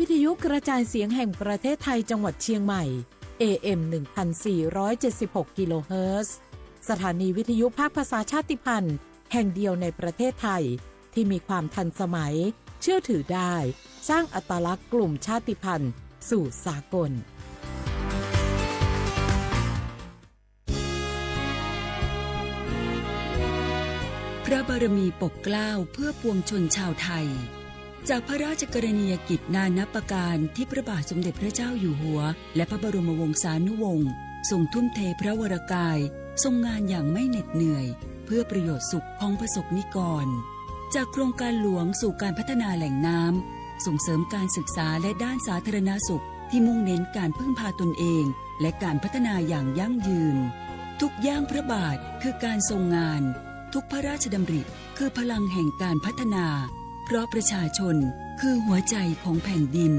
วิทยุกระจายเสียงแห่งประเทศไทยจังหวัดเชียงใหม่ AM 1476 กิโลเฮิรตซ์สถานีวิทยุภาคภาษาชาติพันธุ์แห่งเดียวในประเทศไทยที่มีความทันสมัยเชื่อถือได้สร้างอัตลักษณ์กลุ่มชาติพันธุ์สู่สากลพระบารมีปกเกล้าเพื่อปวงชนชาวไทยจากพระราชกรณียกิจนานับประการที่พระบาทสมเด็จพระเจ้าอยู่หัวและพระบรมวงศานุวงศ์ทรงทุ่มเทพระวรกายทรงงานอย่างไม่เหน็ดเหนื่อยเพื่อประโยชน์สุขของประสบนิกรจากโครงการหลวงสู่การพัฒนาแหล่งน้ำส่งเสริมการศึกษาและด้านสาธารณสุขที่มุ่งเน้นการพึ่งพาตนเองและการพัฒนาอย่างยั่งยืนทุกย่างพระบาทคือการทรงงานทุกพระราชดำริคือพลังแห่งการพัฒนาเพราะประชาชนคือหัวใจของแผ่นดิน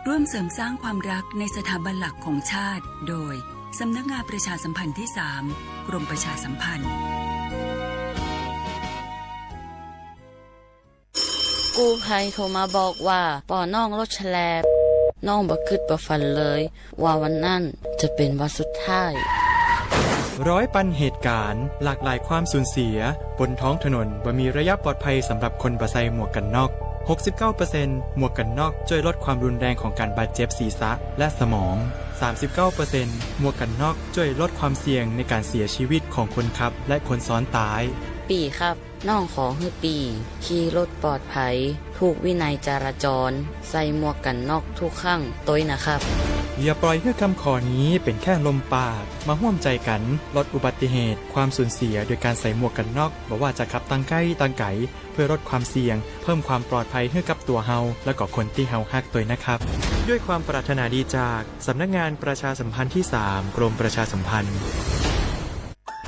ร่วมเสริมสร้างความรักในสถาบันหลักของชาติโดยสำนักงานประชาสัมพันธ์ที่ 3 กรมประชาสัมพันธ์กู้ภัยโทรมาบอกว่าป่อน้องรถแฉลบน้องบ่คิดบ่ฝันเลยว่าวันนั้นจะเป็นวันสุดท้ายร้อยปันเหตุการณ์หลากหลายความสูญเสียบนท้องถนนบ่มีระยะปลอดภัยสำหรับคนบ่ใส่หมวกกันน็อก 69% หมวกกันน็อกช่วยลดความรุนแรงของการบาดเจ็บศีรษะและสมอง 39% หมวกกันน็อกช่วยลดความเสี่ยงในการเสียชีวิตของคนขับและคนซ้อนท้ายปีครับน้องขอให้ปีขี่รถปลอดภัยถูกวินัยจราจรใส่หมวกกันน็อกทุกครั้งต้อยนะครับอย่าปล่อยให้คำขอนี้เป็นแค่ลมปากมาร่วมใจกันลดอุบัติเหตุความสูญเสียโดยการใส่หมวกกันน็อกบ่ว่าจะขับตั้งใกล้ตั้งไกลเพื่อลดความเสี่ยงเพิ่มความปลอดภัยให้กับตัวเฮาและก็คนที่เฮาฮักตัวนะครับด้วยความปรารถนาดีจากสำนักงานประชาสัมพันธ์ที่ 3 กรมประชาสัมพันธ์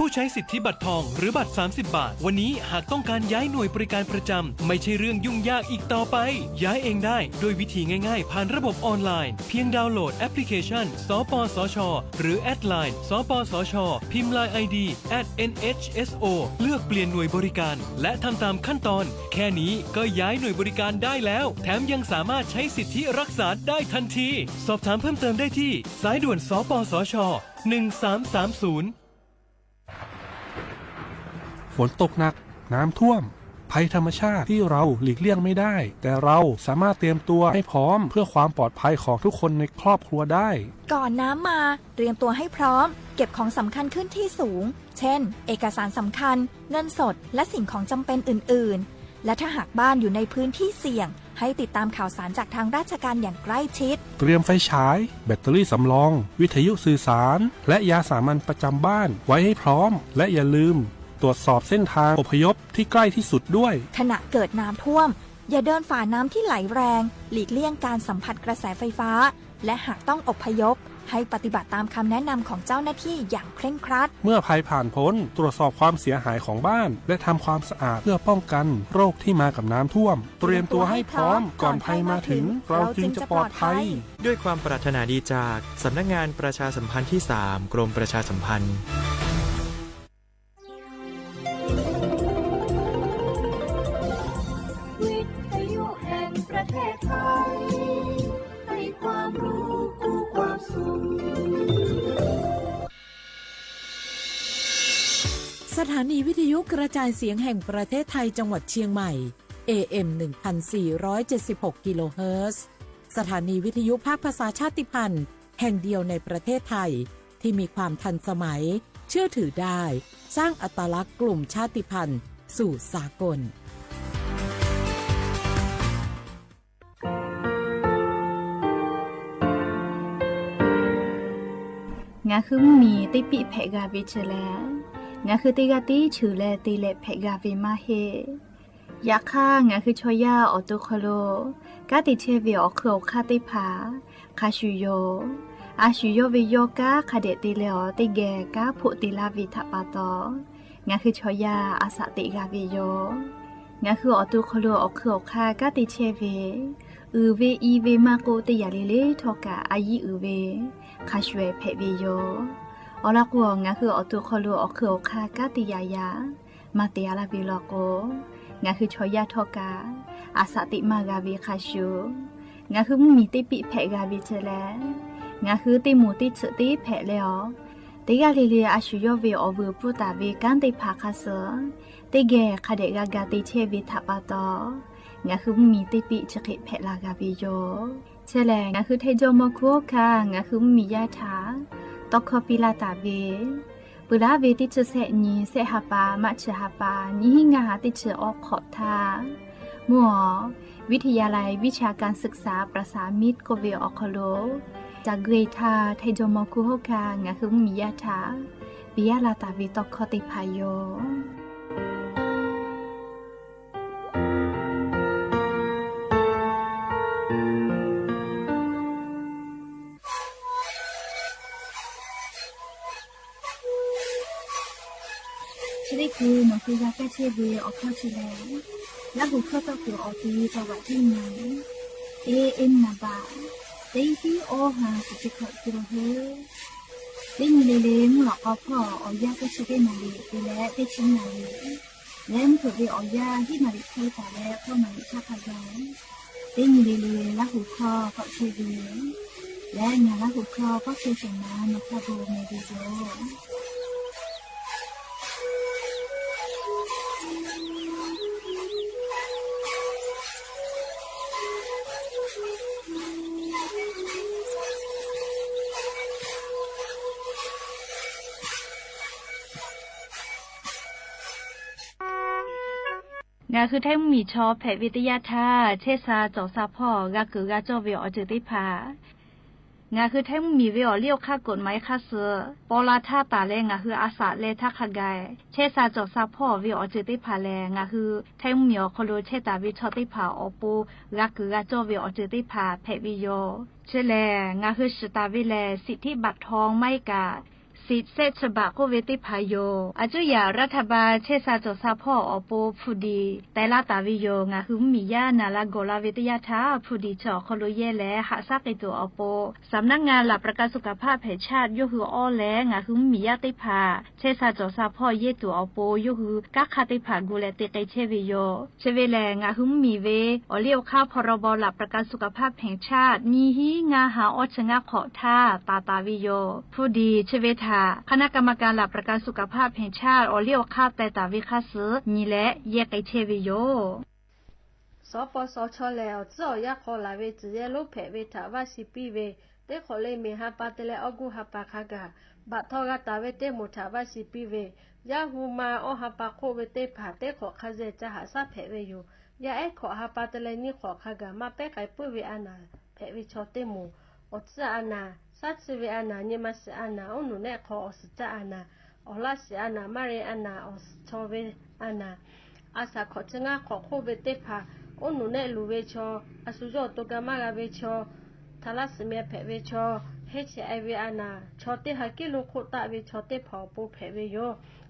ผู้ใช้สิทธิบัตรทองหรือบัตร30 บาทวันนี้หากต้องการย้ายหน่วยบริการประจำไม่ใช่เรื่องยุ่งยากอีกต่อไปย้ายเองได้โดยวิธีง่ายๆผ่านระบบออนไลน์เพียงดาวน์โหลดแอปพลิเคชันสปสช.หรือแอดไลน์สปสช.พิมพ์ LINE ID @NHSO เลือกเปลี่ยนหน่วยบริการและทำตามขั้นตอนแค่นี้ก็ย้ายหน่วยบริการได้แล้วแถมยังสามารถใช้สิทธิรักษาได้ทันทีสอบถามเพิ่มเติมได้ที่สายด่วนสปสช1330ฝนตกหนักน้ำท่วมภัยธรรมชาติที่เราหลีกเลี่ยงไม่ได้แต่เราสามารถเตรียมตัวให้พร้อมเพื่อความปลอดภัยของทุกคนในครอบครัวได้ก่อนน้ำมาเตรียมตัวให้พร้อมเก็บของสำคัญขึ้นที่สูงเช่นเอกสารสำคัญเงินสดและสิ่งของจำเป็นอื่นๆและถ้าหากบ้านอยู่ในพื้นที่เสี่ยงให้ติดตามข่าวสารจากทางราชการอย่างใกล้ชิดเตรียมไฟฉายแบตเตอรี่สำรองวิทยุสื่อสารและยาสามัญประจำบ้านไว้ให้พร้อมและอย่าลืมตรวจสอบเส้นทางอพยพที่ใกล้ที่สุดด้วยขณะเกิดน้ำท่วมอย่าเดินฝ่าน้ำที่ไหลแรงหลีกเลี่ยงการสัมผัสกระแสไฟฟ้าและหากต้องอพยพให้ปฏิบัติตามคำแนะนำของเจ้าหน้าที่อย่างเคร่งครัดเมื่อภัยผ่านพ้นตรวจสอบความเสียหายของบ้านและทำความสะอาดเพื่อป้องกันโรคที่มากับน้ำท่วมเตรียมตัวให้พร้อมก่อนภัยมาถึงเราจึงจะปลอดภัยด้วยความปรารถนาดีจากสำนักงานประชาสัมพันธ์ที่ 3 กรมประชาสัมพันธ์สถานีวิทยุกระจายเสียงแห่งประเทศไทยจังหวัดเชียงใหม่ AM 1476 กิโลเฮิรตซ์สถานีวิทยุภาคภาษาชาติพันธุ์แห่งเดียวในประเทศไทยที่มีความทันสมัยเชื่อถือได้สร้างอัตลักษณ์กลุ่มชาติพันธุ์สู่สากลงาคือมีติปิเพกาวิชแลงาคือติกาติชื่อแลติเลเพกาวิมาเฮยาค่างาคือชอยาออตุคโลกาติเชวิออคืออคาติพาคาชูโยอาชูโยวิโยกาคาเดติเลอติแกกาพุติลาวิทปาตองาคือชอยาอาสติกาวิโยงาคือออตุคโลออคืออคากาติเชวิเวอีเวมาโกติยาเลเลทอกาอายีเวคาชเวเพวิโยอลากัวงาคืออตุคโลอคืออคากาติยายามาเตียลาบิโลโกงาคือชอยาทอกาอาสติมากาวิคาชู งาคือมีติปิแผกาวิเชแลงาคือติหมูติเฉติแผแล้วติกาลีลีอาชุยเวอเวปุตาเวกันติภาคาเสติเกคาเดกากาติเชวิทัปาตองาคือมีติปิเฉกิแผลากาวิโยเชแลงาคือเทโจมคุค่ะงาคือมียาถาตอกคอปิลาตาเวปุราเวติเชเสนีเสหปามัชหปานิหิงาติเชออกขอทามัววิทยาลัยวิชาการศึกษาประสามิตรโกเวออคโลจากเกรทาไทโจมคุโฮคางาคือมียาถาปิยาลาตาวิตอกคอติพายโยชลิกูมันคือยาแก้เชื้อเวออกข้อชิแลและหูเข้าตะกูออกทีจังหวัดที่ไหนเอ็นนาบาเต็งที่โอหาสุจิขอกิโลเฮเต็งเลมหลอกพ่อออยาแก้เชื้อนาลีไปแล้วได้ชิ้นนาลีแล้วถูกเวออยาที่นาลีใช้แต่แล้วพ่อนาลีชาพยาเต็งเลและหูข้อก็เชื้อเวและงานและหูข้อก็เชื้อสมานพระโบเมดิโยงาคือแท่งมีชอแผวิทยาท่าเชษาจอซาพ่อกาคือกาจอเวออจืติพางาคือแท่งมีเวอเลี้ยวค่ากฎหมายค่าเสือปอลาท่าตาแลงาคืออาสาเลทักขกายเชษาจอซาพ่อเวออจืติพาแลงาคือแท่งมีอคโลเชตาวิชอติพาอปูกาคือกาจอเวออจืติพาแผวิโยเชแลงาคือสตาวิแลสิทธิบัตรทองไม่กาสิทธิเซชบะโคเวติพายโยอาจุยารัฐบาลเชษาจซาพ่ออโปผู้ดีแต่ละตาวิโยงาคือมียานาลาโกลาเวทยาทาผู้ดีเจาะคโลเยและหาซักไอตัวอโปสำนักงานหลักประกันสุขภาพแห่งชาติยคืออ้อและงาคือมียาติพาเชษาจซาพ่อเยตัวอโปยคือกักคาติพากูและติไกเชวิโยเชเวแลงาคือมีเวอเลียวค่าพรบหลักประกันสุขภาพแห่งชาติมีฮีงาหาอชงะขอท่าตาวิโยผู้ดีเชเวทาคณะกรรมการหลักประกันสุขภาพแห่งชาติอเลียวค่าแต่ตาวิคาสือนี่แหละแยกไอเชวิโยสปสชแล้วเจ้าอยากขอลาเวจีเยลูกแผเวถาว่าสิปีเวเตขอเลยมีฮาปาเตเลอกูฮาปาคากาบัดทอกาตาเวเตหมดถาว่าสิปีเวยาฮูมาอฮาปาโคเวเตผาเตขอคาเจจะหาซาแผเวอยู่ยาไอขอฮาปาเตเลนี่ขอคากามาเปไกปุ้ยเวอานาแผเวชอเตมูอดซาอานาซัดเวอานาเนี่ยมาสอานาอุนุเนขออสจาอานาอลาสอานามาเรอานาอสชอเวอานาอาสาขอชงะขอโคเวเตผาอุนุเนลูเวชออสุโจตุกามากาเวชอทาลัสเมียแผเวชอเฮชไอเวอานาชอเตหากิลุโคตะเวชอเตผอปูแผเวโย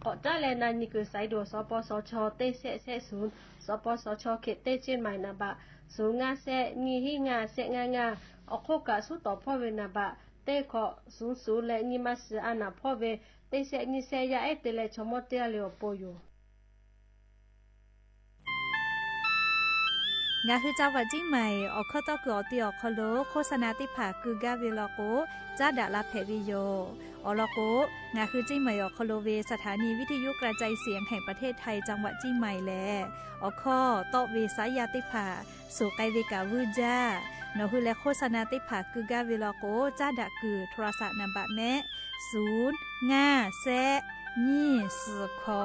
ขอจ้าแลนานิกุไซโดสปสชเตเสศูนย์สปสชเขตเตเจียนใหม่นาบะสูงาเสนีหิงาเสงาอโคกะสุต่อพ่อเวนาบะเตขอสูและนิมาสอานาพ่อเวเตเสนิเสยาเอเตเลชมอเตเลอโปโยงาคือเจ้าวัดจิ้งใหม่ออกข้อต่อกือตีออกคโลโฆษณาติผาคือกาเวลโกจ้าดาลาเพวิโยอลโกงาคือจิ้งใหม่ออกคโลเวสถานีวิทยุกระจายเสียงแห่งประเทศไทยจังหวัดจิ้งใหม่แลออกข้อต่อเวสายาติผาสู่ไกเวกาวูจ้านอคือและโฆษณาติผาคือกาเวลโกจ้าดาคือโทรศัพท์นำบะแม่0 5 แซนี่สือขอ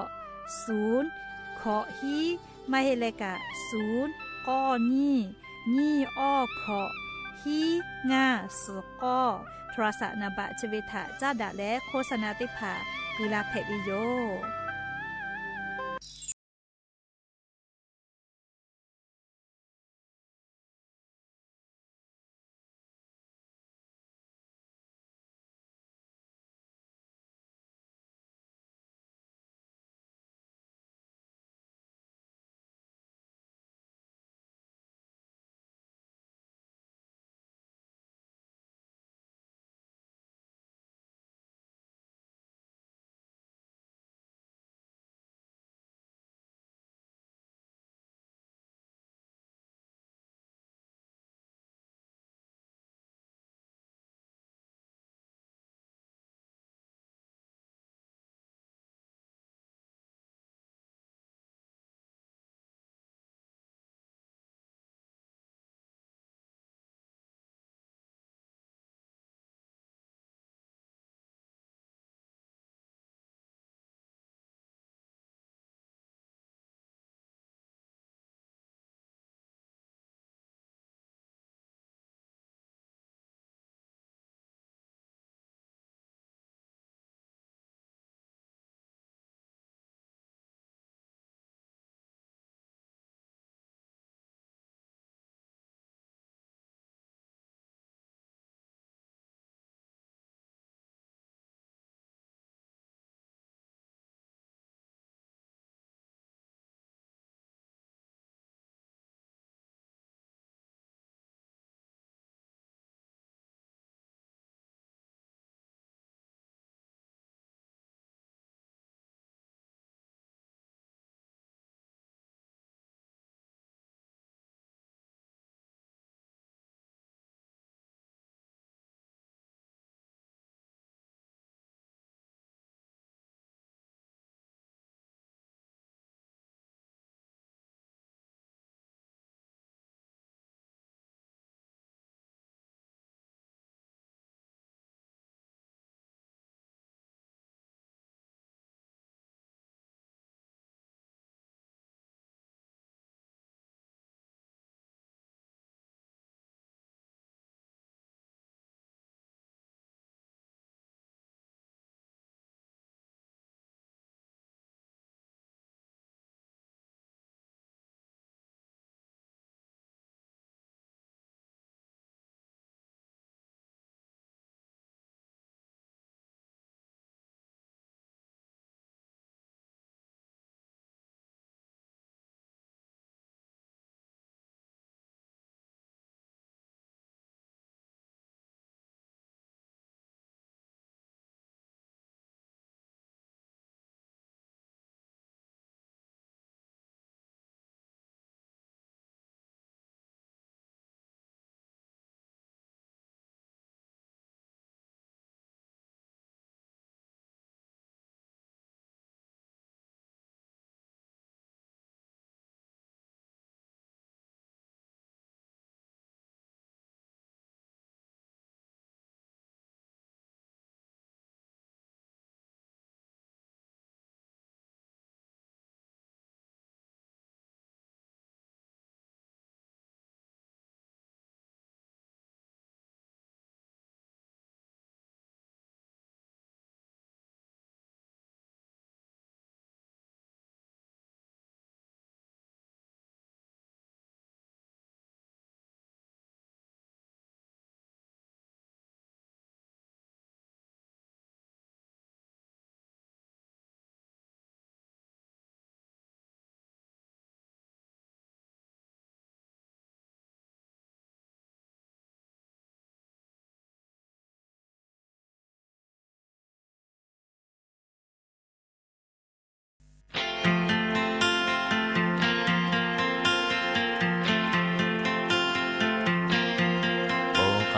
0ขอฮีไม่เฮเลกะ0ก้อนี่อ้อขอฮีงาสก้อโทรศัพท์นบะชเวทะจ้าดะและโฆษณาติภากุลาเพวิโย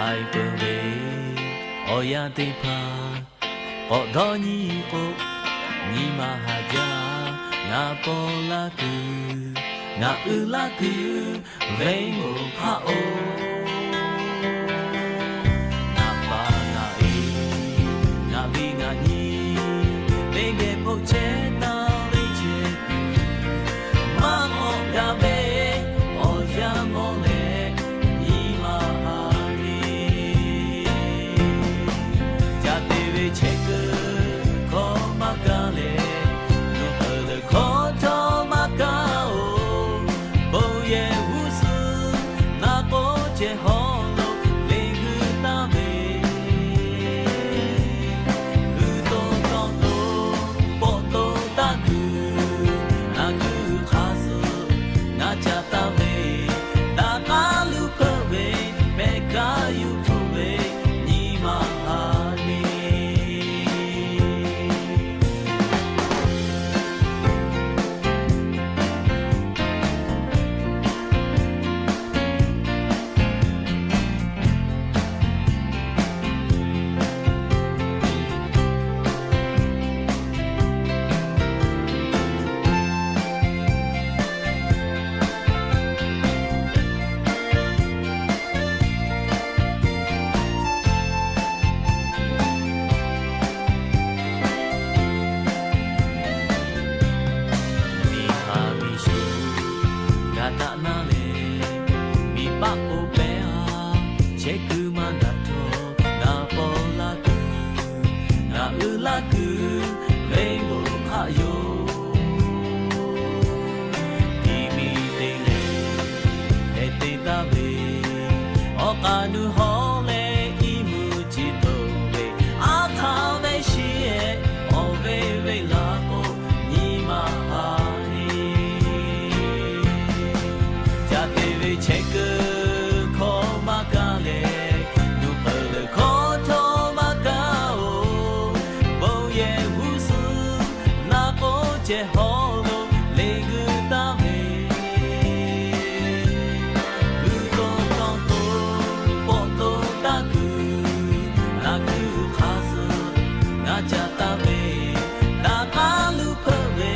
ai bơ bê o ya te pha o do ni o ni ma ha ja na po la ku na u la ku ve mo pha o na pa na e na bi na ni be ge po che ta le che ma o ya be o ya mo le ni ma ha ni ja te ve che ku ko ma ka le no pa le ko to ma ka o bo ye wu su na po che ho lo le gu ta be gu to to to po to ta gu na gu kha su na cha ta be ta ka lu ko be be ka yu to be ni ma ha ni mi ha mi shu ga ta na le mi pa o pe ha che ku ma na to na po la ku na u la ku ve mo kha yo ki mi te le e te ta be o ka nu ho le i mu chi to be a kha be shi e o ve ve la ko ni ma ha ni ja te ve che ku ko ma ka le nu pa le ko to ma ka o bo ye wu su na po che ho lo le gu ta be gu to to to po to ta gu na gu kha su na cha ta be na ka lu pho be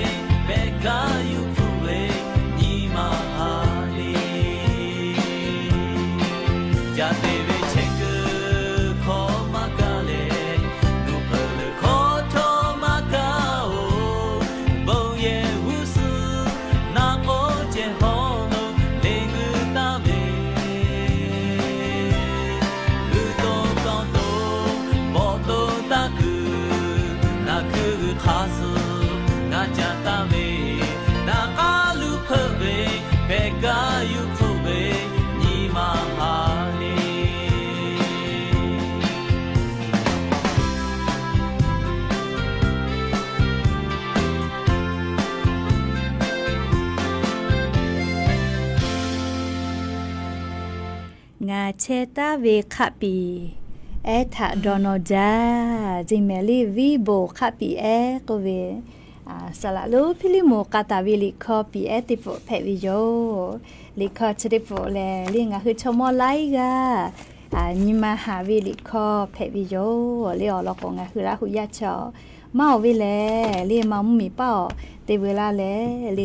be ka yu pho be ni ma ha ni ja te ve che ku ko ma ka le nu pa le ko to ma ka o bo ye wu su na po che ho lo le gu ta be gu to to to po to ta ku na ku kha su na cha ta be na ka lu pho be be ka yu pho be ni ma ha niงาเชตาเวคปีเอทะดอนอจาจิเมลีวีโบคปีเอโกเวสละลูพิลิโมกาตาวิลิคอปีเอติโปเพวิโยลิคอชริโปแลลิงาคือชมอไลกานิมาหาวิลิคอเพวิโยเลอลอกงาคือละหุยาชอเมาวิแลเลมามุมีเป้าเตเวลาแลเล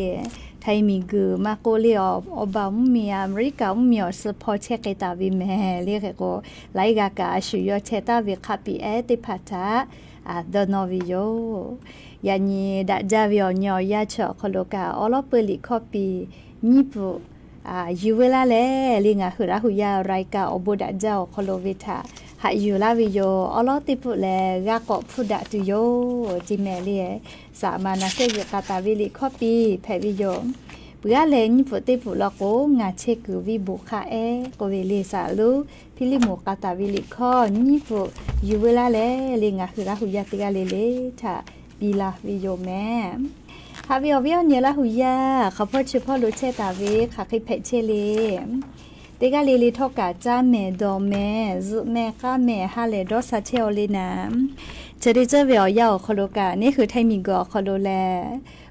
ไทยมีกือมาโกเลียอบามุมีอเมริกามุมีอสพอเชกตาวิแม่เรียกโกไลกากาชุยอเชตาวิคาปีเอติพัทาดอนอวิโยยานีดัจาวิอญอยาชอคโลกาอลอเปลิคอปีนิปุยูเวลาแลลิงาหุระหุยารายกาอบดัจเจ้าคโลวิทาหายูลาวิโยอลอติปุแลกากอพุดะตุโยจิเมเลียสามานาเซยกาตาวิลิคอปีเพวิโยเปือแลนิปุติปุลอโกงาเชกุวิบุคาเอโกเวเลสาลูพิลิโมกาตาวิลิคอนิปุยูเวลาแลลิงาหุระหุยาติกาเลเลทาปีลาวิโยแม่ฮาวิอวิอเนลาหุยาเขาพอชื่อพ่อรู้เชตาเวค่ะคิเพเชเลเตกาเลลีทอกาจ้าแม่ดอแม่ซุแม่ก้าแม่ฮาเลดอซาเชลเลนะจะได้เจอเวียวยาวคโลกานี่คือไทยมีกอคโลแล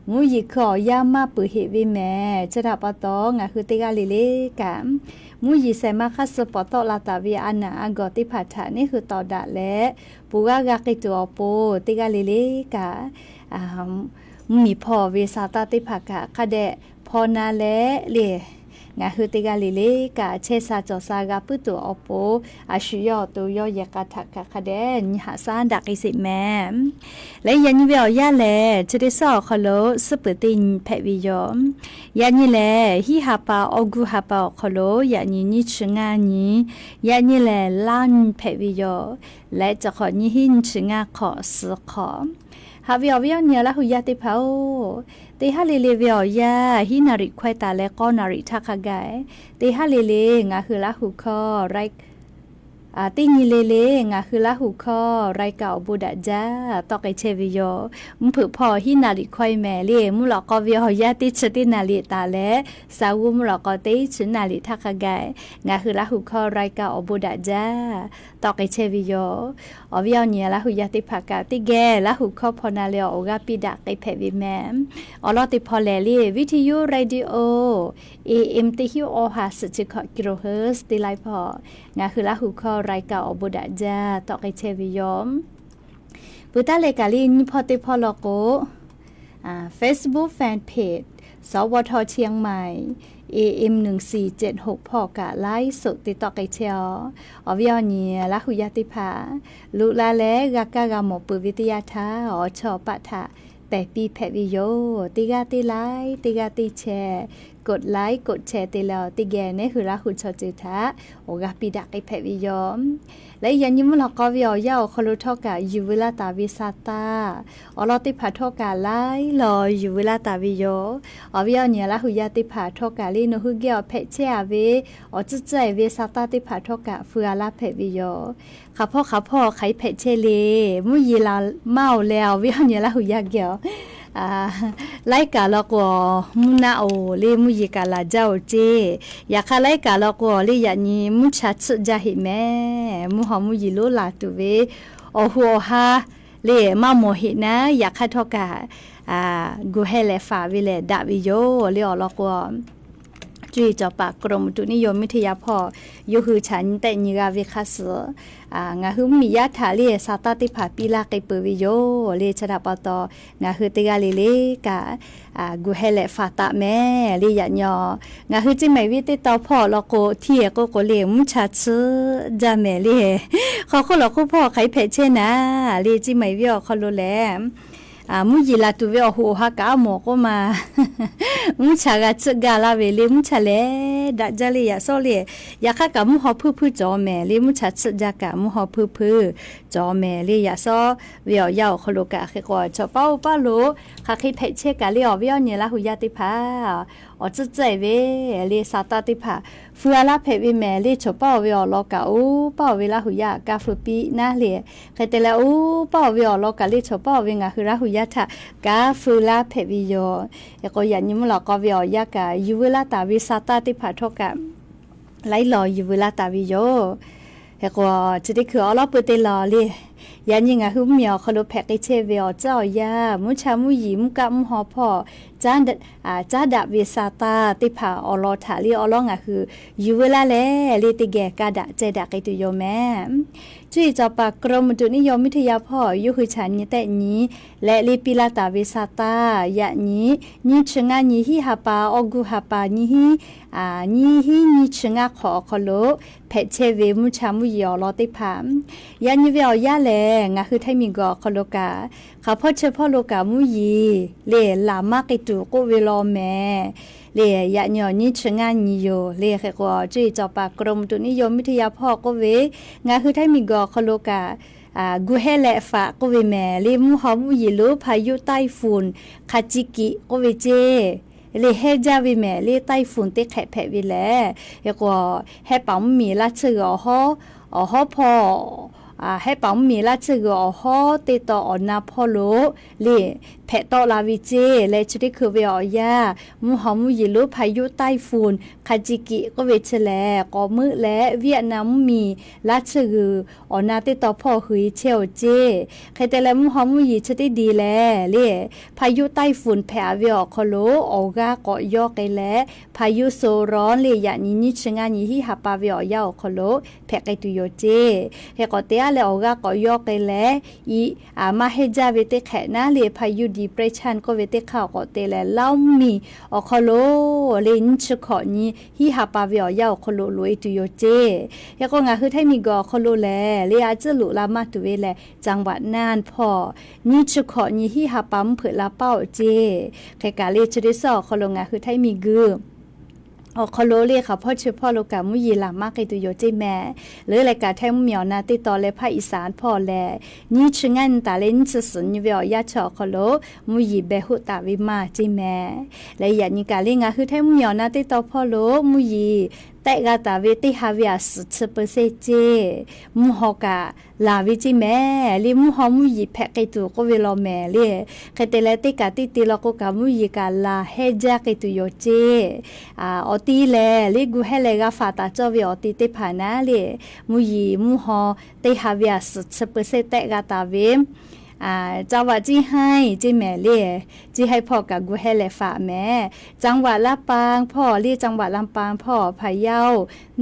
มูยิขอย่ามาปือเหวิแม่จะดับปะตองะคือติกาลิเลกัมมูยิเซมาคัสปอตลาตาวิอานาอากอติผัดานี่คือตอดะและปูกากากิตัวโปติกาลิเลกะมีพอเวสาตาติผักะคะเดพอนาและเลงาคือติกาลิเลกะเชซาจอซากาปุตัวอโปอาชุยอตัวยอยากาทักกะคะเดนหาซานดักอิสิแม่และยันเวียวยาแลจะได้สอคโลสปตินแพวิยอมยันนี่แลฮิฮาปาออกูฮาปาคโลยันนี่นิชงานียันนี่แลลันแพวิยอและจะขอนี่หินชงาขอสขอฮาวิอวิอเนี่ยละหุยาติเผาตีฮาเลเลวิอยาฮินาริควายตาและก็นาริทักขกายตีฮาเลเลงาคือละหุคอไรติงิเลเลงาคือละหุคอไรเก่าบูดาจาตอกไอเชวิโยมุผึพอฮินาริควายแม่เลมุหลอกก็วิอยาติชตินาลิตาและสาวมุหลอกก็ติชนาลิทักขกายงาคือละหุคอไรเก่าบูดาจาตอกไอเชวิโยอวิอเนี่ยละหุยาติภากาติแกละหุคอพอนาเลโอกาปิดาไอแพวิแมมอลอติพอแลลีวิทยุเรดิโอAM ติฮิโอหาสจิคกิโลเฮิรตซ์ติไลพองาคือละหุคอไรเก่าบูดาจาตอกไอเชวิยอมปุตตะเลกาลินพอติพอลโกFacebook Fan Page สวทเชียงใหม่ AM 1476พอกะไลฟ์สดติดต่อไกเชียวอวิอนีละหุยาติภาลุลาแลกากากาหมอปืวิทยาทาอชอปะทะแปะปีแพวิโยติกาติไลติกาติแชร์กดไลค์กดแชร์ติแล้วติแกเนี่ยคือละหุชอจิทะโอกาปิดักไอแพวิโยและยันยิมลอกวิอยาคอลุทอกะยูเวลาตาวิซาตาอลอติผาทอกะไลลอยูเวลาตาวิโยอวิอเนี่ยละหุยาติผาทอกะลิโนหุเกียวเพเชอาเวอจิใจเวซาตาติผาทอกะเฟือลาเพวิโยข้าพ่อไข่เพเชเลมุยีลาเมาแล้ววิอเนี่ยละหุยาเกียวไลกาลอกวมุนาโอเลมุยิกาลาเจ้าเจอยากไลกาลอกวเลยานีมุชัดจาหิแม่มุหอมุยิโลลาตุเวโอหัวฮาเลมาโมหินะอยากทอกากูเฮเลฟาวิเลดาวิโยเลอลอกวจุยจอปากกรมอุตุนิยมวิทยาพอยูฮือฉันแต่นิกาวิคัสงาฮืมียาถาเลซาตาติผาปิลาไกเปวิโยเลชดาปตองาฮืติกาเลเลกากูเฮเลฟาตาแม่เลยะญองาฮืจิไมวิติตอพอลโกเทียโกโกเลมุชาซจาแม่เลเขาคนลอพ่อไขเพเชนะเลจิไมวิอคอโลแลมุยิลาตุเวอโหฮากาหมอก็มามุชากาจกาลาเวเลมุชาเลดัจเลยาโซเลยาคากามุฮอพื้จอแม่เลมุชาจจากามุฮอพื้จอแม่เลยาโซเวียาวคโลกาเขกอชอเป้าโลคาคิเพเชกาเลอเวียเนี่ยละหุยาติภาอจิใจเวเลซาตาติภาฟัวลาเพวิแม่เลชอเป้าเวียลอกาอูเป้าเวลาหุยากาฟุปีนาเลเคเตลาอูเป้าเวียลอกาเลชอเป้าเวงาคือละหุยาทากาฟูลาเพวิโยยก็ยันยิมลอกาเวียยากายูเวลาตาวิซาตาติภาทอกาไลลอยูเวลาตาวิโยเฮก็จะได้คืออลอเปเตลอเลยยันยิงาหุมเมียวคโลแพกไอเชเวียเจ้ายามุชามุยิมกะมุฮอพอจ้าดาเวซาตาติผาอลอถาลีอลองะคือยูเวลาแลเลติแกกาดะเจดะไกตุโยแม่จุยจอปากกรมอุตุนิยมวิทยาพ่อยุคือฉันนี้แต่นี้และเลปิลาตาเวซาตายะนี้นี่ชงานี้ฮิฮาปาอกูฮาปานี้ฮินี่ชงาขอคโลเพเชเวมุชามุยอลอติผามยันยิเวียยาแลงะคือไทมิกอคโลกาข้าพ่อเชพ่อโลกามุยีเลลามากไกตุโกเวลอแม่เลยะญอนี่ชงานิโยเลเขกอจุยจอปากกรมอุตุนิยมวิทยาพ่อก็เวงะคือไทมิกอคโลกากูเฮเลฟะก็เวแม่เลมุฮอมุยิโลพายุไต้ฝุ่นคาจิกิก็เวเจเลเฮจาวิแม่เลไต้ฝุ่นเตแขแผวิแลแล้วก็เฮปังมีละเชอฮอพอ ให้ปังมีละเจออฮอติตออนาพอโลเลแพตอลาวิเจและชดิคือเวอยามุหอมุยิลุพายุไต้ฝุ่นคาจิกิก็เวชแลก็มือและเวียดนามมีละเจออนาติตอพ่อหุยเชลเจใครแต่ละมุหอมุยิชดิดีแลเลพายุไต้ฝุ่นแผ่เวอคโลออกาเกาะยอกไกและพายุโซร้อนเลยอย่างนี้ชงานี้ฮิฮาปาเวอยาคโลแผ่ไกตุโยเจเฮกอเตียและออกาเกาะยอกไกและอีมาเฮจาเวเตแขนาเลพายุdepression ก็เวเตข่าวก็เตแลเล่ามีอคโลเลนชขอนี้ฮิฮาปาเวอยาอคโลลุยตุโยเจยก็งาคือให้มีกอคโลแลเลอาจลุลามาตุเวแลจังหวัดน่านพอนี้ชขอนี้ฮิฮาปัมเผลาเป้าเจใครกาเลชดิซอคโลงาคือให้มีกืออคโลเลค่ะพ่อเชื่อพ่อโลกามุยีลามากไกตุโยเจแม่หรือรายการแท้มุเหมียวนาติตอและภาคอีสานพ่อแลนี่ชงันตาเล่นสสนยเวียยาชอคโลมุยีเบหุตาวิมาเจแม่และอย่างนี้การเล่นงานคือแท้มุเหมียวนาติตอพ่อโลมุยีแต่กาตาเวติฮาวิอาสุดเปอร์เซเจมุฮอกาลาวิจิแม่ลิมุฮอมุยีแพะไกตุก็เวลอแม่เลยใครแต่ละติกาติติลก็กามุยีกาลาเฮจาไกตุโยเจอตีแลลิกูเฮเลกาฟาตาจอวิอติเตผานาเลยมุยีมุฮอเตฮาวิอาสุดเปอร์เซแต่กาตาเวจังหวัดจีให้จีแม่เล่จีให้พ่อกับกูให้แลฝาแม่จังหวัดลำปางพ่อเรียกจังหวัดลำปางพ่อพะเยา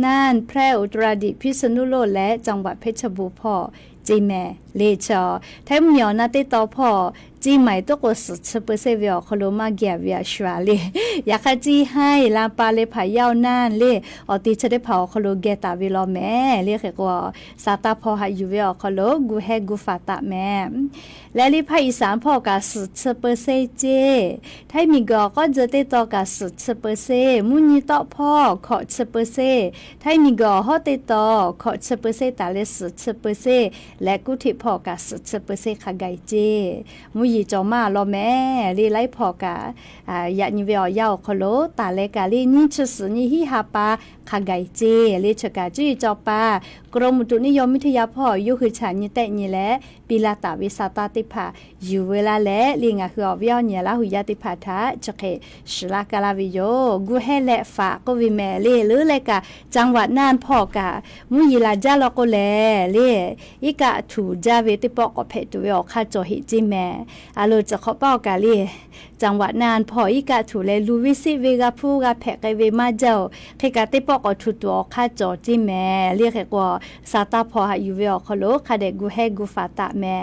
น่านแพร่อุตรดิตถ์พิษณุโลกและจังหวัดเพชรบูรณ์พ่อจีแม่เลชอแถมเหมียวนาติตอพ่อจีใหม่ตัวก็สุดเปอร์เซเวียคโลมาเกียเวียชัวเลอยากจีให้ลำปางเลพะเยาน่านเลอติจะได้เผาคโลเกตาวิลอแม่เรียกว่าซาตาพ่อหาอยู่เวียคโลกูให้กูฟาตาแม่และลิภาคอีสานพ่อกับสุดเปอร์เซเจถ้ามีก็จะได้ต่อกับสุดเปอร์เซมุนีต่อพ่อขอเปอร์เซถ้ามีก็ฮอตต่อขอเปอร์เซตาเลสุดเปอร์เซและกูที่พ่อกับสุดเปอร์เซขไกเจมุยีจอมาลอแม่ลีไลพ่อกะยะนิเวียาวคโลตาเลกาลีนี่ชสุนี่ฮิฮาปาขไกเจลีชกาจีจอปากรมอุตุนิยมวิทยาพ่อยุคือฉันนี่แต่นี่แหละปีลาตาวิสาตาติภาอยู่เวลาและลิงาคืออวิยเนี่ยละหุยาติภาทาจเคชลากาลาวิโยกูให้และฝากก็วิแม่เลหรือเลยกะจังหวัดน่านพ่อกะมุยีลาจาลก็แลเลอีกะถูจาเวติปอกก็เพตุเวอคาโจหิจิแม่อาโลจะขอเป้ากะเลจังหวัดน่านพ่ออีกะถูเลลูวิซิเวกาพูกะแพกเวมาเจ้าเคกะติปอกก็ถูตัวคาโจจิแม่เรียกว่าซาตาพอหาอยู่เวอคโลคาเดกูให้กูฟาตาแม่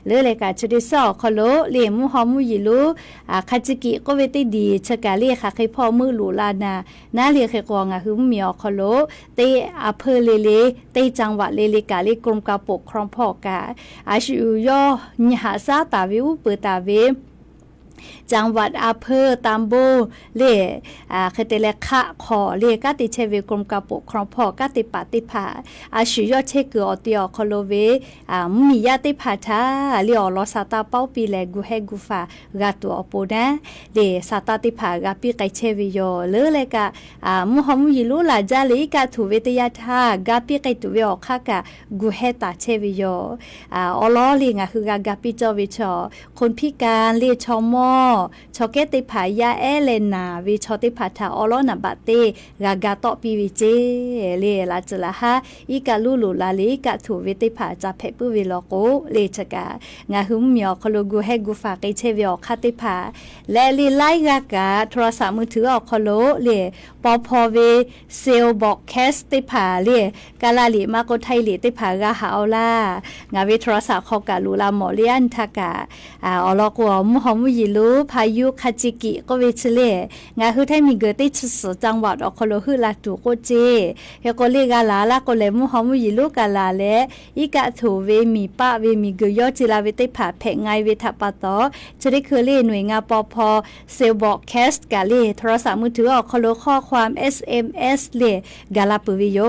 หรือเลยกะชดิซอคโลเลมุฮอมุยิลูคาจิกิก็เวติดีชกาเลค่ะใครพ่อมือหลูลานาเรียกกองหึมเมียวคโลเตอเพเลเลเตจังหวัดเลกาเลกรมกาปกครองพ่อกาอาชิวยอญหาซาตาวิวเปตาเวจังหวัดอำเภอตามโบเลคือแต่ละขะขอเลกาติเชเวกรมกาปกครองพ่อกาติปาติภาอาชิยอเชเกอติอคโลเวมียาติภาทาเลอลอซาตาเป้าปีแลกูเฮกูฟากาตัวอโปนะเลซาตาติภากาปิไกเชวิโยเลเลกะมุฮัมยิลุลาจาเลกาทุเวตยาทากาปิไกตุเวอคากะกูเฮตาเชวิโยอลอเลงะคือกาปิจอวิชอคนพิการเลชอมอชอเกติผายาเอเลนาวิชอติผาทาอลอนาบาเตกากาตอปีวิเจเลลาจละฮะอีกาลูลูลาลีกาถูวิติผาจะเพปุวิโลโกเลชกางาหุมเมียวคโลกูเฮกูฟาเกเชวิอคาติผาและลีไลกากาโทรศัพท์มือถือออกคโลเลปอพอเวเซลบอกแคสติผาเลกาลาลีมาโกไทลีติผากาฮาอลางาวิโทรศัพท์เขากาลูลาหมอเลียนทากาอลอกวมุฮอมุยิลูพายุคาจิกิก็เวชเลงาคือไทยมีเกิดที่สุดจังหวัดอคโลฮือลาตุโกเจเฮโกเลกาลาลาโกเลมุฮอมุยิลูกาลาเลอีกะถูเวมีปะเวมีเกยอจิลาเวติผาแผงไงเวทัปตอจะได้คือเลหน่วยงานปพเซลบอกแคสกาเลโทรศัพท์มือถืออคโลข้อความ SMS เลกาลาปวิโย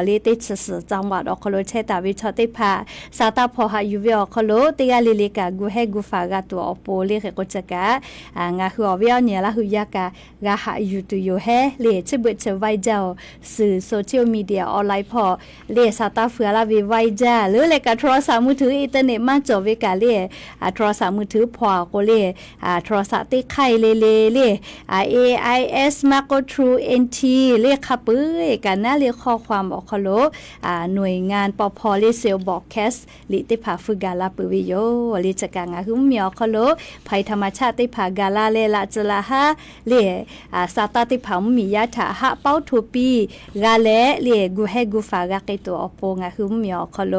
เลติสุดจังหวัดอคโลเชตาวิชอติผาซาตาพอหายูเวอคโลติกาเลเลกากูเฮกูฟากาตัวอโปเลเฮโกจก กะงาคืออวิเนี่ยละหุยากะกะหาอยู่ตุอยู่แฮเลชเบิดชไว้เจ้าสื่อโซเชียลมีเดียออนไลน์พอเลซาตาเฟือละวิไว้จ้าหรือเลกะโทรศัพท์มือถืออินเทอร์เน็ตมาจอเวกะเลโทรศัพท์มือถือพอก็เลโทรศัพท์ติไข่เลAIS มาก็ True NT เลขค่ะปื้อกันนะเลขข้อความออกคโลหน่วยงานปพเลเซลบอกแคสลิติภาฝึกาลาปืวิโยลิจกางาหุมมีออกคโลภัยธรรมชาติติภากาลาเลละจละฮะเลซาตาติภามียะถาหะเป้าทูปีกาเลเลกูเฮกูฟากะเกตัวอโปงาหุมมีออกคโล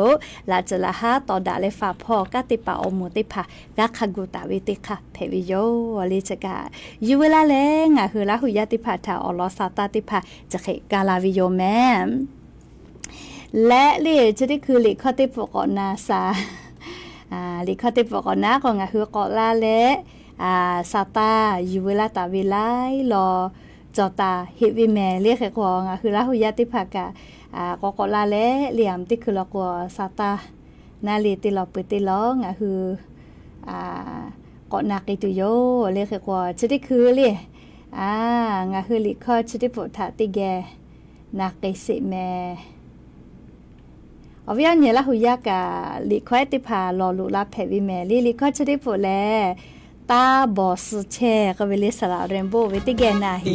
ละจละฮะต่อดาเลฟาพอกะติปาอมูติภากะคกูตาวิติค่ะเพวิโยลิจกายูเวลาเลงาคือละหุยติภาถาอลอซาตาติภาจะเขกาลาวิโยแมและเลจะได้คือเลข้อติปกนาซาเลข้อติปกนาของคือกอลาและซาตายูเวลาตาวิไลรอจอตาเฮวิแมเรียกของคือละหุยติภากะกอลาและเหลี่ยมที่คือละกัวซาตานาเลติลอปติลองคือกอนากิตุโยเรียกว่าจะได้คือเลยงาคือลิคอจะได้ปวดขาติแกนักเกษตรแม่เอาวิญญาณละหุยากะลิคอยติพารอลุลาแผวิแม่ลิคอจะได้ปวดแลตาบอสเชก็เวลิสระเรนโบเวติแกนาเฮ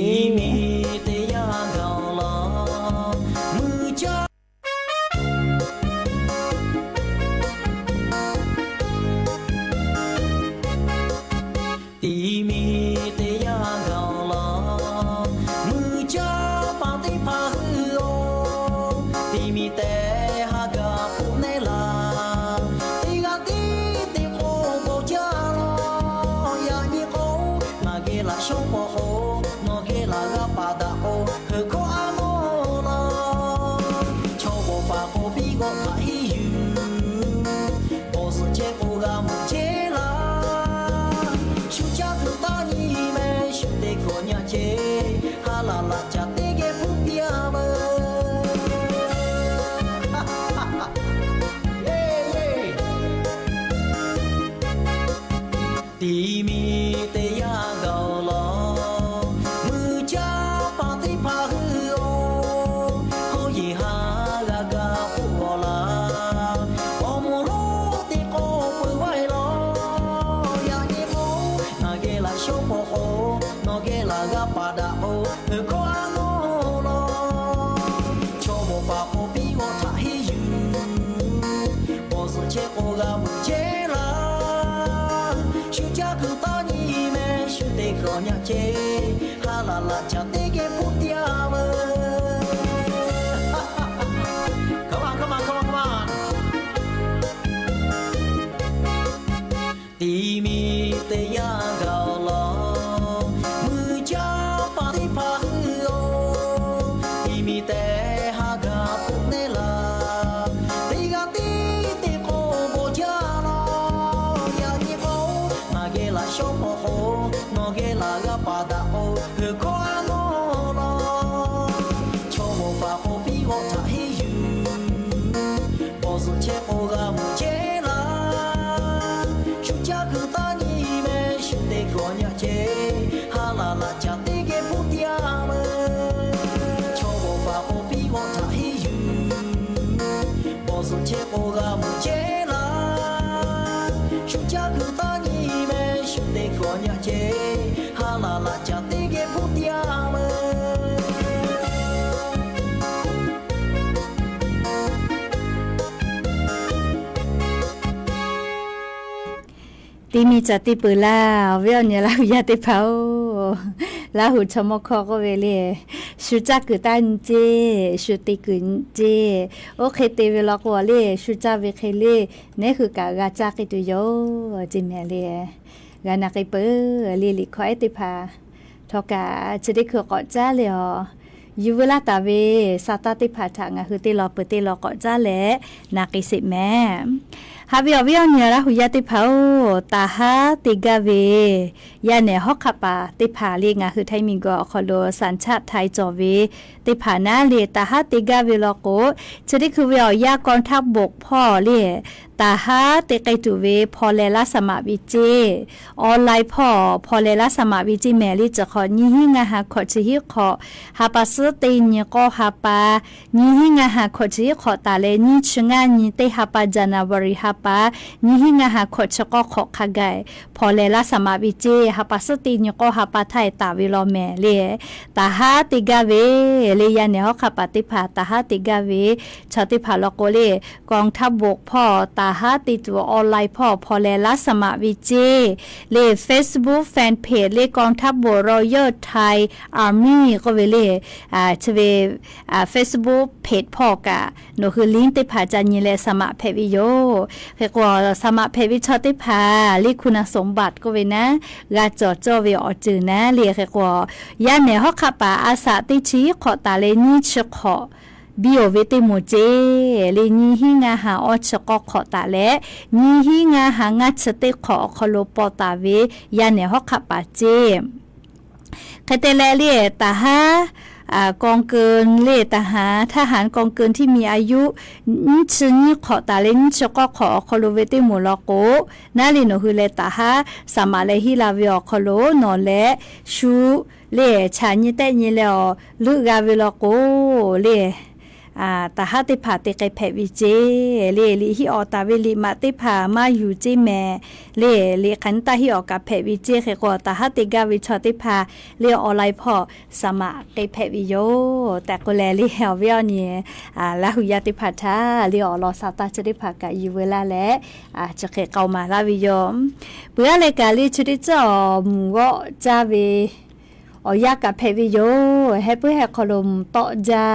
ตีมีจัติปืลาเวียนเนี่ยละยาติเผาละหูชมคอก็เวเลชุจักคือตันเจชุติกุนเจโอเคเตเวลอกวเลชุจักเวเคเลเนี่ยคือกากาจักตุโยจิเมเลกานักเปลีลิคอยติพาทอกาจะได้คือเกาะจ้าเลยยูเวลาตาเวซาตาติพาทางคือติลอเปติลอเกาะจ้าแลนักสิแม่ ฮาเวียเวียเนี่ยละหุยาติเผาตาฮาติกาเวยาเนี่ยฮอกขับปาติผาเลียงาคือไทยมิงก็คอโลสัญชาติไทยจอเวติผานาเลียตาฮาติกาเวลโกจะได้คือเวียยากองทัพบกพ่อเลียตาฮาติไกตุเวพอเลละสมาวิเจออนไลน์พ่อพอเลละสมาวิเจแมลี่จะขอยี่หิงาหาขอชิฮิขอฮาปาสตีเนี่ยก็ฮาปายี่หิงาหาขอชิฮิขอตาเลนี่ชงานี่เตฮาปาจานาวริฮาปายี่หิงาหาขอชก็ขอขกายพอเลละสมาวิเจฮาปาสตีเนี่ยก็ฮาปาไทยตาวิโลแมเลียตาฮาติกาเวเลียเนี่ยฮอกขับปฏิภาตาฮาติกาเวชาติภาลโกเลกองทัพบกพ่อตาฮาติตัวออนไลน์พ่อพอเลละสมาวิเจเล Facebook แฟนเพจเลกองทัพบกรอยัลไทยอาร์มี่ก็เวเลชเวFacebook เพจพ่อกะโนคือลิงก์ติภาจันยีเลสมาเพวิโยเรียกว่าสมาเพวิชาติภาลิคุณสมบัติก็เวนะกาจอจอเวอจือนะเรียกว่าย่านเนี่ยฮอกขับปาอาสาติชีขอตาเลนี่ชขอบิโอเวติโมเจเลนี่หิงาหาอชกขอตาและนี่หิงาหางาชเตขอคโลปอตาเวยานเนี่ยฮอกขับปาเจคเตเลเลียตาฮากองเกินเลทหารกองเกินที่มีอายุนิชนี่ขอตาเลนิชก็ขอคโลเวติโมลโกนาลิโนคือเลตาฮาสามาเลฮิลาวิโอคโลนอเลชูเลชานิเตนิเลอลุกาวิโลโกเลตาฮาติผาติไกเพวิเจเลลิฮิออตาเวลิมาติผามาอยู่จิแมเลขันตาฮิออกกับเพวิเจเขกอตาฮาติกาวิชอติผาเลออนไลน์พอสมาไกเพวิโยแต่ก็แลลิเฮลเวลนี่ละหุยาติผาทาเลอลอซาตาจะได้ผากะอยู่เวลาและจะเขเกามาลาวิโยเพื่อเลกาลิชุดิจอมก็จาเวอยากกับเพวิโยให้เพื่อให้คลมโตจา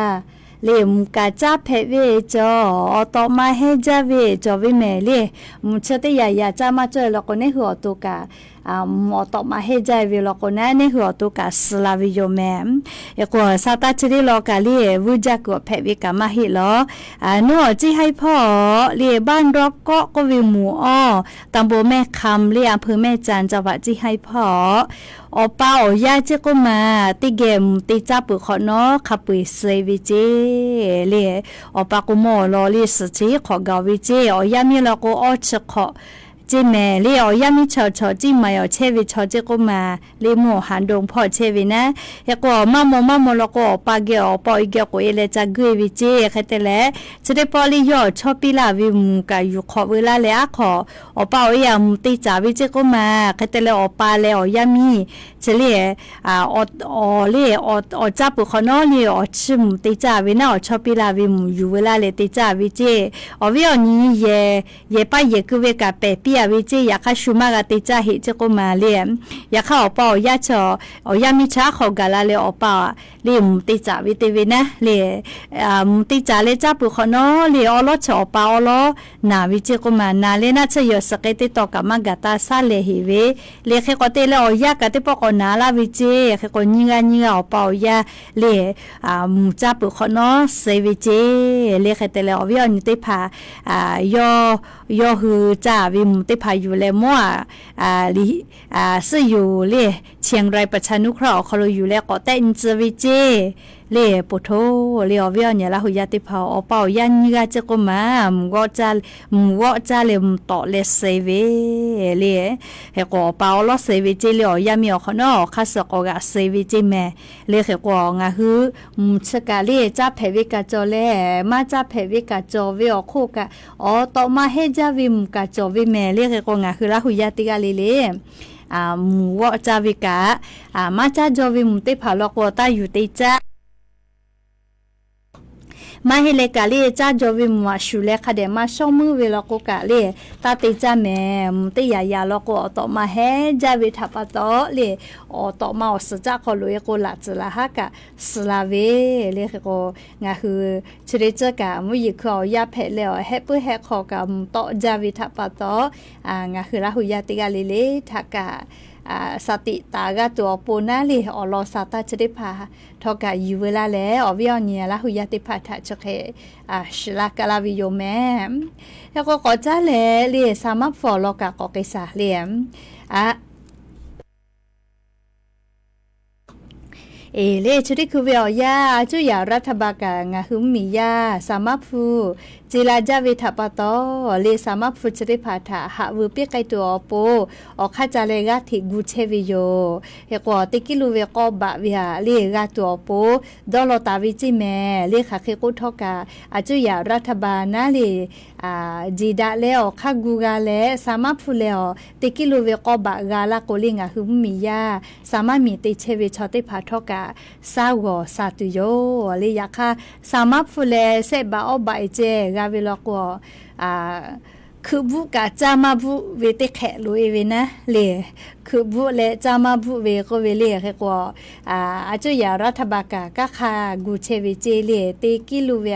เลมกาจ้าเพเวจอต่อมาให้จ้าเวจอวิเมเลมุชติยาจ้ามาเจอแล้วก็ในหัวตัวกาหมอต่อมาให้จ้าเวแล้วก็ในหัวตัวกาสลาวิโยแมเอกว่าซาตาชริลอกาเลวุจักว่าเพเวกามาฮิลอนัวจีให้พ่อเลบ้านรอกก็วิหมูอ้อตำบลแม่คำเลอำเภอแม่จันจังหวัดจีให้พ่ออป้าอยาเจก็มาติเกมติจับปุขอเนาะขับปุยเซวิเจเลอป้ากุโมลอลิสจีขอกาวิเจอยามีแล้วก็อชขอจิแม่เลอยามีชอจิมาเชวิชอเจก็มาเลโมหันดงพ่อเชวินะเอกว่ามาโมแล้วก็ปาเกอปอยเกก็เอเลจะกวิเจคเตเลจะได้ปอลิยอชอปิลาวิมกาอยู่ขอเวลาเลอะขอป้าอยามติจาวิเจก็มาคเตเลอป้าเลอยามีเฉลี่ยจับปุขอนอเลชิมติจาวินะชอปิลาวิมอยู่เวลาเลติจาวิเจวิอนี้เยป้าเยกเวกาเปปีวิเจอยากข้าชูมากติจ้าเหตุก็มาเลี้ยมอยากข้าอป้ายาชอยามิชาขอกาลาเลอป้าเลี้ยมติจ้าวิเตวินะเลี้ยติจ้าเลจ้าปุขโนเลี้ยอลชอป้าอลนาวิเจก็มานาเลน่าจะยศเกติตอกามากาตาซาเลหิเวเลี้ยเขาเตเลอยากติปกนาลาวิเจเขายิงอป้ายาเลี้ยจ้าปุขโนเซวิเจเลี้ยเขาเตเลอวิอนิติพายอฮือจ้าวิมติพาอยู่เลมัวสื่ออยู่เลเชียงรายประชานุเคราะห์เขาอยู่แล้วก็แต่อินเซวิเจเลปุโธเลอเวียเนี่ยละหุยาติพาอเป่ายันยิกาเจก็มาก็จะเลมต่อเลเซเวเลเฮก็เป่าลอเซเวเจเลอยามีอขนอคาสกอกะเซเวเจแม่เลเฮก็งาฮือชกาเลจ้าเพวิกาจอเลมาจ้าเพวิกาจอเวอโคกะต่อมาให้จ้าวิมกาจอวิแม่เลเฮก็งาฮือละหุยาติกาเลมูวจาวิกามาจ้าจอวิมติพาลอกวตาอยู่ติจ้ามาเฮเลกาเลจ้าจอวิมว่าชูเลคเดมาช่องมือเวลาก็กะเลตาติจ้าแม่มุติยาลอกอต่อมาเฮจ้าวิทัปตอเลต่อมาสจ้าขอลุยก็หลัดจละฮักะสลาเวเลก็งาคือชริจกะมุยขอยาเพเลเฮปุเฮขอกะต่อจ้าวิทัปตองาคือละหุยาติกาเลทักะ สติตากะตัวปูนาลีอลอสาตาจะได้พาทอกะอยู่เวลาแล้ววิอเนียละหุยติพาทะจะเคชลากะลาวิโยแมแล้วก็จ้าแลเลีสามารถฟอลอกะกอกษาเลียมเลชุดิคือเวียยาจุยารัฐบาลกางาหุมมียาสามารถฟูจิลาจาวิทัปโตเลสามารถฟูชดิพาถาหาวูเปียไกตัวโปออกข้าจาเลกาทิกูเชวิโยเฮกว่าติกิลูเวกอบะวิหาเลกาตัวโปดอลตาวิจิเมเลขาเคกุทอกาอาจุยารัฐบาลนาเลจีดาเลอข้ากูกาเลสามารถฟูเลอติกิลูเวกอบะกาลาโกลิงาหุมมียาสามารถมีติเชวิชอติพาทอกาสาวสาตุโยเลยอยากค่ะสามารถฟูเลเสบาอบาเจกาเวลก็คือบุกะจามาบุเวเตแขลุเอเวนะเลยคือบุเลจามาบุเวก็เวเลยแค่ก็อาจุยารัฐบาลกะค่ะกูเชวิเจเลเตกิลูเว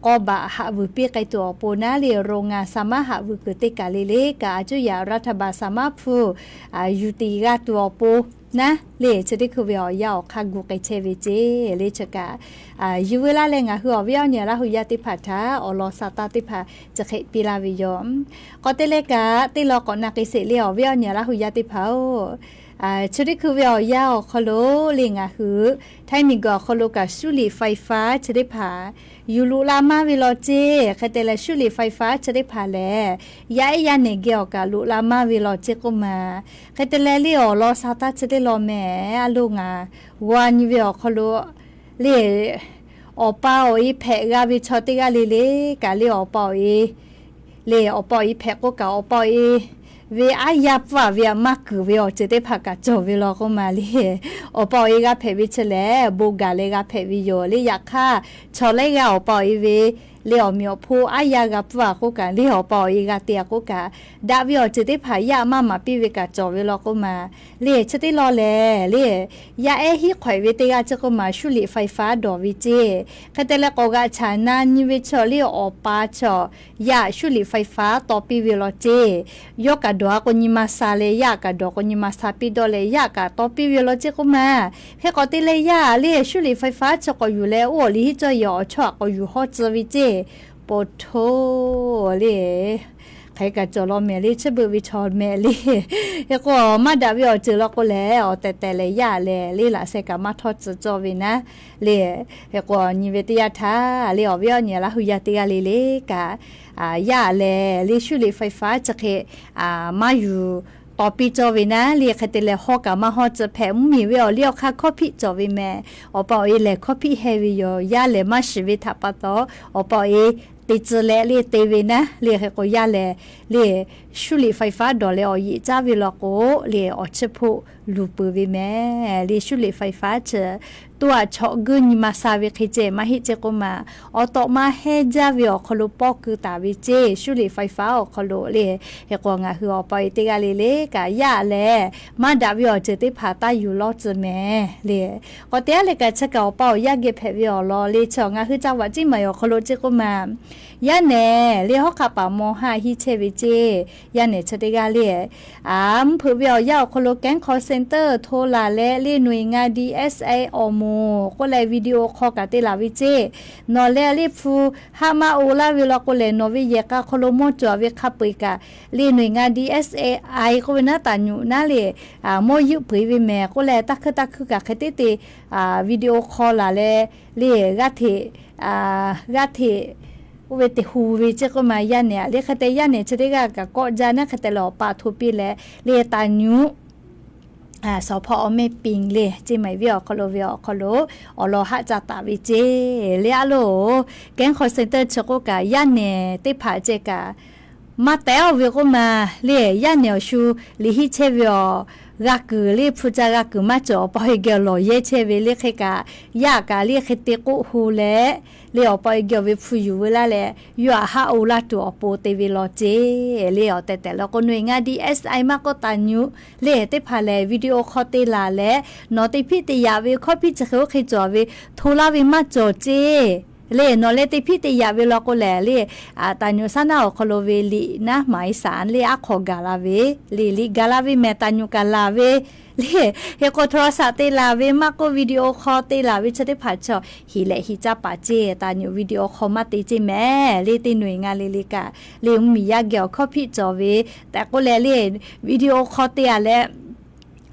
ก็บะหาวุปีไกตัวโปนาเลโรงงานสามารถหาวุกติกาเลกะอาจุยารัฐบาลสามารถฟูยุติกาตัวโปนะเลจะได้คือเวียยาวคากูไกเชวิเจเลชกะยูเวลาเลงะหัวเวียเนี่ยละหุยติพัทธาอลอสาตาติพาจะเคปีลาวิยอมก็เตเลกะติลอกอนักเสเลเวียเนี่ยละหุยติพาชุดคือเวียยาวคโลเลงะหือไทมีกอคโลกะสุลีไฟฟ้าจะได้พายูลูลามาวิโลเจคเตเลชุลีไฟฟ้าจะได้พาแลยายันเนเกียวกะลูลามาวิโลเจก็มาคเตเลลิโอลอสาตาจะได้ลอแม่อลุงวานเวียคโลเลอปาอีแพกาวิชอติกาลิเลกะเลอปาอีเลอปาอีแพก็กะอปาอีเวียยับว่าเวียมากคือเวียจะได้พักกะจวิโลก็มาเลยอปอยกะเพวิเชลบูกาเลกะเพวิโยเลยอยากค่ะชอเลยกะอปอยเวเลี้ยวมีอพูอายากับว่าก็กะเลี้ยวปอยกะเตียก็กะดาวิโอจะได้พายามาปีเวกะจวิโลก็มาเลยจะได้รอเลยยาฮิข่อยเวเตกะจะก็มาชุลิไฟฟ้าดอวิเจคะแต่ละก็กะชานานิเวชอเลี้ยวอปาชอยาชุลิไฟฟ้าต่อปีเวโลเจยกะดอก็นิมาซาเลยากะดอก็นิมาซาปิดอเลยยากะต่อปีเวโลเจก็มาเฮก็ติเลยยาเลยชุลิไฟฟ้าจะก็อยู่แล้วโอ้ลิจะยอชอก็อยู่ฮอจวิเจปโทเลใครก็จะรอเมลี่ชบุวิชอเมลี่แล้วก็มาดาวิอเจอแล้วก็แล้วแต่เลยยาเลยล่ะเสกมาทอดจอวินะเลยแล้วก็นิเวติยาทาเลยอวิอเนี่ยละหุยติกาเลกะยาเลยชุลิไฟฟ้าจะเคมาอยู่ต่อปีจอวินะเรียกแต่ละฮอกะมาฮอจะแผมมีเวลเลี้ยวค่ะคอพี่จอวิแม่อปอเอเลคอพี่เฮวิโยยาเลมาชีวิตทับปะตออปอเอติจเลเลเตวินะเรียกก็ยาเลชุลิไฟฟ้าดอเลอยีจาวิลโกเลอชพุลูปวิแม่เลชุลิไฟฟ้าเจตัวชอกุนมาซาวิคิเจมาฮิเจก็มาออตมาเฮจาวิอคลุปอคือตาวิเจชุลิไฟฟ้าอคลุเลเฮกงาฮืออไปติกาเลกะยาเลมาดาวิอเจติพาตาอยู่ลอจแม่เลก็เตเลกะชะกอปอยาเกเพวิอลอเลชองาฮือจังหวัดจิมายอคลุเจก็มายาเนเลฮอกะปามอหาฮิเชวิเจยาเนชติกาเลเพื่อวิอยาคลุแกงคอเซ็นเตอร์โทรลาเลหน่วยงาน DSA อมก็เลยวิดีโอคอลกับเตลาวิเจนอเลลิฟูฮามาโอลาวิลก็เลยนวิเยกาคโลโมจววิคับปิกาลีหน่วยงาน DSA ไอก็เป็นน่าตาอยู่น่าเลยโมยุปริวิเมก็เลยตักกะคติติวิดีโอคอลละเลกะเทเวติฮูวิเจก็มายันเนี่ยเลคเตยันเนี่ยจะได้ก็จานะคเตลอปาทุปีเลตานูสพอเมปิงเลจิไม่วิอคโลอโลหะจาตาวิเจเลอะโลแกงคอลเซ็นเตอร์ชโกกะยันเนี่ยติผาเจกะมาแต่อวิก็มาเลยันเนี่ยชูลิฮิเชวิอรักลีผู้จักรักมาจ่อปอยเกลอเยเชวิเลขกะยากะเลขติกุฮูเลเลอปอยเกวิผู้อยู่เวลาเลอยู่หาอุลาตัวโปเตวิโลเจเลอแต่แล้วก็หน่วยงาน DSI มาก็ตานูเลติพาเลวิดีโอคอลติลาเลนอติพิติยาวิคอพิจะเขาเคยจ่อวิโทรวิมาจ่อเจ เลนอเลติพิติยาเวลาก็แลเลตานุสนาคโลเวลีนะหมายสารเลอะขอกาลาเวลีกาลาเวเมตานุกาลาเวเลเฮโกโทรศัพท์เตลาเวมาโกวิดีโอคอลเตลาเวจะได้ผ่าชอฮิเลฮิจับปาเจตานุวิดีโอคอลมาติเจแม่เลติหน่วยงานเลกะเลมียาเกี่ยวข้อพิจอเวแต่ก็แลเลวิดีโอคอลเตอะและ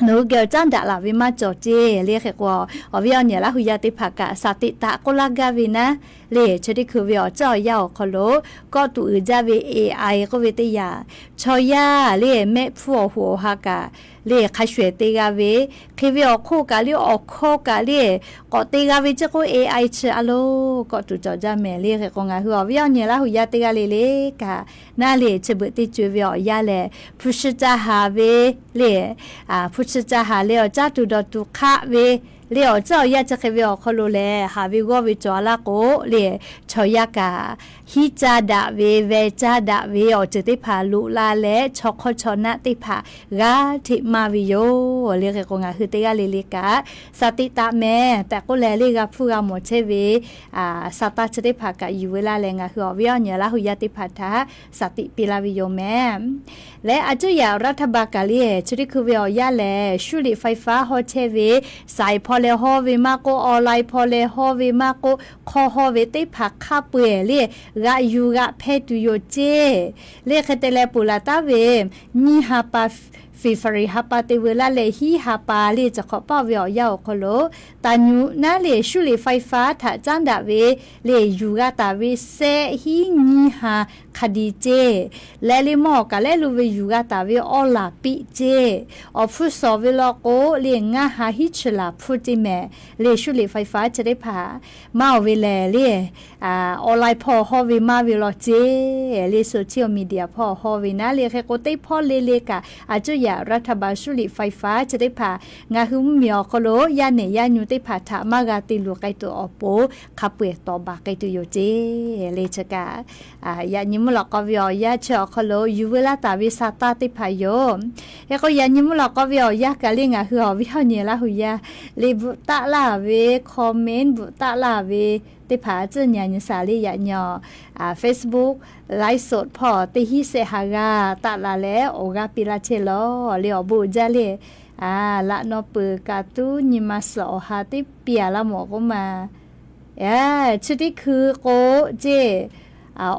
หนูเกี่ยวจันดาลาวิมาจอเจเรียกว่าอวิญญาณละหุยาติภากะสติตะกุลากาวินะเลชดิคือวิอเจ้ายาวคโลก็ตูอือจาวิ AI ก็วิทยาชอยาเลแม่ผัวหัวฮากะเลขช่วยเตกาเวคือวิอโคกะเลอโคกะเลก็เตกาเวจะก็ AI เชอโลก็ตูจอจาแม่เลกก็งาหัววิญญาณละหุยาติกาเลกะนาเลจะเบติจูวิอยาเลพุชจาฮาเวเลพุชจาฮาเลอจาตูดตุคะเวเลี้ยวเจ้าอยากจะเคยเขารู้เลยหาวิววิจารณ์ก็เลี้ยชอยากาฮิจาดาเวจาดาเวอจะได้พาลุลาและชอกชอนะได้พากาทิมาวิโยเลี้ยก็งาคือเตกาเลกาสติตาแม่แต่ก็แลเลี้ยผู้กำหนดเชเวสตาจะได้พากาอยู่เวลาแรงคือวิญญาณละหุยาติพาทาสติปิลาวิโยแม่และอาจจะอยากรัฐบาลกาเลียชุดคือวิญญาณแลชุลิไฟฟ้าฮอเชเวสายพอเลฮอเวมาโกออนไลน์พอเลฮอเวมาโกคอฮอเวติผักข้าเปื่อยเลียกะยูกะเพตุโยเจเลียคเตเลปุลาตาเวมีฮาปาฟีฟรีฮาปาเตเวลาเลฮีฮาปาเลจะขอป้าเวียวยาวคโลตานูนาเลชุลิไฟฟ้าถ้าจันดาเวเลยูกะตาเวเซฮีนีฮาคดีเจและเลมอกะและลูเวยูกะตาเวออลาปิเจอฟุสอเวลโกเลงาฮาฮิชลาพุติเมเลชุลิไฟฟ้าจะได้พามาเวเลเลออนไลน์พอฮอเวมาเวลเจเลโซเชียลมีเดียพอฮอเวนะเลโกเตพอเลกะอาจจะอยากรัฐบาลชุลิไฟฟ้าจะได้พางาหุมเมียวคโลยาเนยานูได้พาถามากาติลูไกตัวอโปขับเปตอบาไกตัวโยเจเลชกายานิมลอกวิอยาเชอคโลยูเวลาตาวิสาตาติพายโยเอก็ยานิมลอกวิอยากะลิงาคือวิหาเนละหุยาเลบุตะลาเวคอมเมนต์บุตะลาเวติผาเจญญาณสาลียะญอFacebook ไลฟ์สดพอติฮิเซฮากาตะลาแลโอกาปิลาเชโลเลอบูจาเลละนอเปกาตูนิมาสอฮาติเปียละหมอก็มาชุดที่คือโกเจ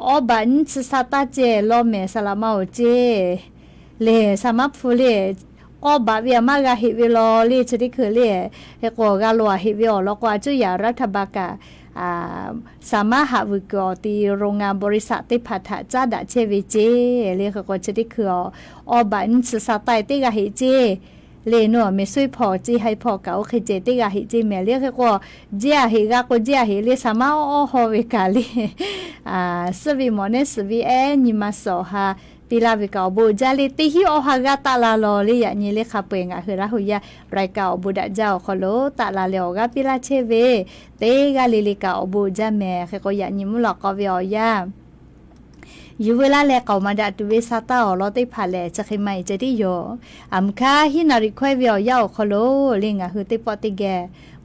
อบันสสตาเจโลเมสลามาเจเลสามับฟูเลก็บาเวียมากะฮิวิโลเลชุดที่คือเลเฮโกกาลัวฮิวิโอแล้วก็จุยารัฐบาลกาสามารถหาวิกฤตโรงงานบริษัทที่พัฒนาจ้าดาเชวิเจเรียกว่าชุดที่คือบันสสตาติกาฮิเจเลโนไม่ช่วยพอจีให้พอเก่าเคยเจติกาฮิจีแม่เรียกว่าเจียฮิกาก็เจียฮิเลสามารถฮอวิกาลีสวีมอเนสวีนิมาโซฮาปีลาวิกาบูจาลีติฮิโอฮากาตาลาโลลียานี่เลขาเปงคือราหุยาไรกาบูดาเจ้าคโลตาลาเลโอกาปิลาเชเวเตกาลิลิกาบูจาแม่คือก็ยานิมุลอกวิอยายูเวลาแลกออกมาดัดเวสตาอลอติพาแลจะเคไม่จะได้โยอัมคาฮินาริควายวิอยาคโลลิงาคือติปอติแก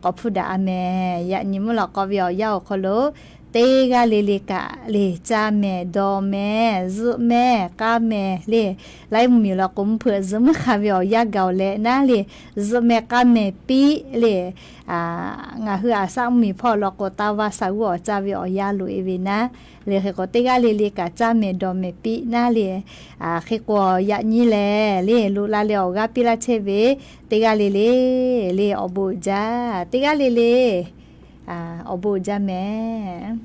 ก็พูดาแม่ยานิมุลอกวิอยาคโลเตกาเลกะเลจาแม่ดอแม่ซุแม่กาแม่เลไลมีละกุมเพื่อซึมขาวอยากเกาเลนะเลซุแม่กาแม่ปีเลงาคืออาซังมีพ่อลอกตาวาสาวจาวิอยาลุเอวินะเลก็เตกาเลกะจาแม่ดอแม่ปีนะเลเคก็ยะนี่แลเลลูลาเลอกาปิลาเชเวเตกาเลอบูจาเตกาเลอบูจาแม่ เ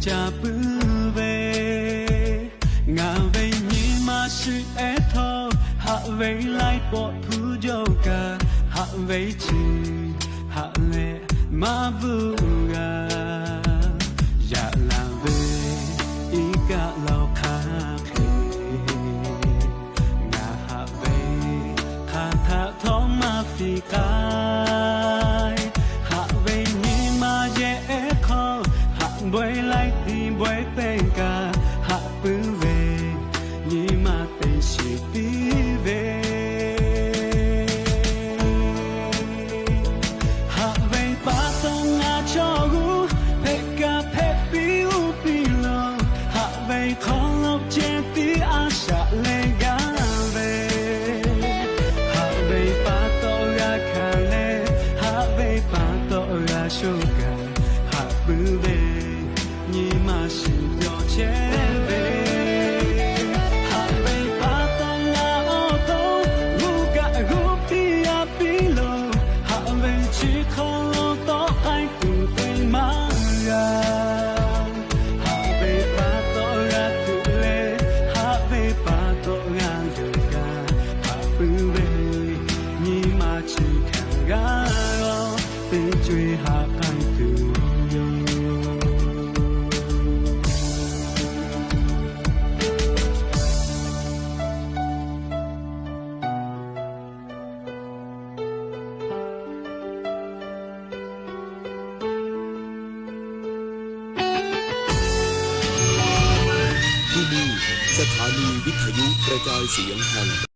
จะปื้อเวงาเวนีมาชื่อเอทอหาเวไลปอดผู้โยกาหาเวชีหาเลมาบูกาอย่าลาเวอีกะเราคาเพงาหาเวคาถาท้องมาฟีกายหาเวนีมาเยเอคอหาบวยไลตีบวยเป็นกาหาปื้อเวนีมาเป็นชีปีเวหาเวปาตองอาชอกูเพกาเพปีอูปีโลหาเวของเราเจตีอาชาเลกาเวหาเวปาตอราคาเลหาเวปาตอราโชกาหาปื้อเวนีมาชิโยเชเวที่นี่สถานีวิทยุกระจายเสียงแห่ง